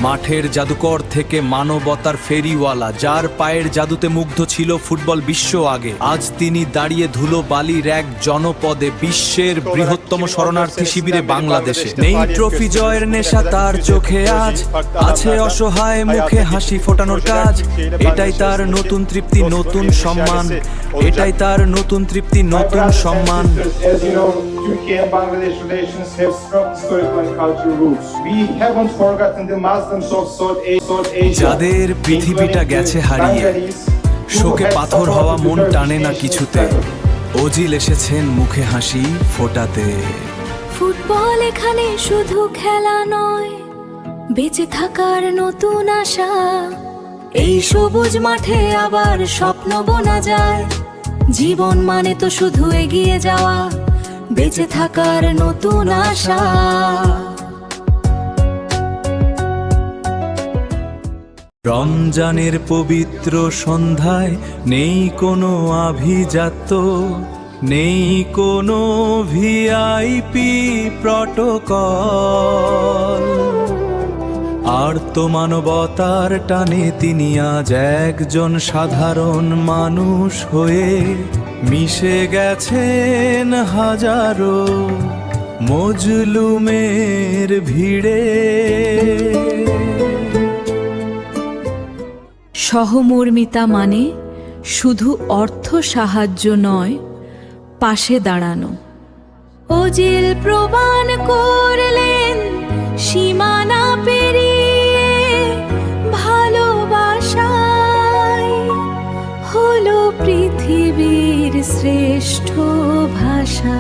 মাঠের জাদুকর থেকে মানবতার ফেরিওয়ালা, যার পায়ের জাদুতে মুগ্ধ ছিল ফুটবল বিশ্ব আগে, আজ তিনি দাঁড়িয়ে ধুলো বালির এক জনপদে, বিশ্বের বৃহত্তম শরণার্থী শিবিরে বাংলাদেশে। নেই ট্রফি জয়ের নেশা তার চোখে, আজ আছে অসহায় মুখে হাসি ফোটানোর কাজ। এটাই তার নতুন তৃপ্তি, নতুন সম্মান, এটাই তার নতুন তৃপ্তি, নতুন সম্মান। Turkey and Bangladesh relations have strong historical and cultural roots. We haven't forgotten the Muslims of South Asia. যাদের পৃথিবীটা গেছে হারিয়ে, শোকে পাথর হওয়া মন টানে না কিছুতে, ওজিল এসেছেন মুখে হাসি ফোটাতে। ফুটবল এখানে শুধু খেলা নয়, বেঁচে থাকার নতুন আশা। এই সবুজ মাঠে আবার স্বপ্ন বোনা যায়, জীবন মানে তো শুধু এগিয়ে যাওয়া, বেঁচে থাকার নতুন আশা। রমজানের পবিত্র সন্ধ্যায় নেই কোনো আভিজাত্য, নেই কোনো ভিআইপি প্রটোকল, আর তো মানবতার টানে তিনি আজ একজন সাধারণ মানুষ হয়ে মিশে গেছেন হাজারো মজলুমের ভিড়ে। সহমর্মিতা মানে শুধু অর্থ সাহায্য নয়, পাশে দাঁড়ানো। ওজিল প্রমাণ করলেন সীমানা পেরিয়ে ভালোবাসায় হলো পৃথিবীর শ্রেষ্ঠ ভাষা।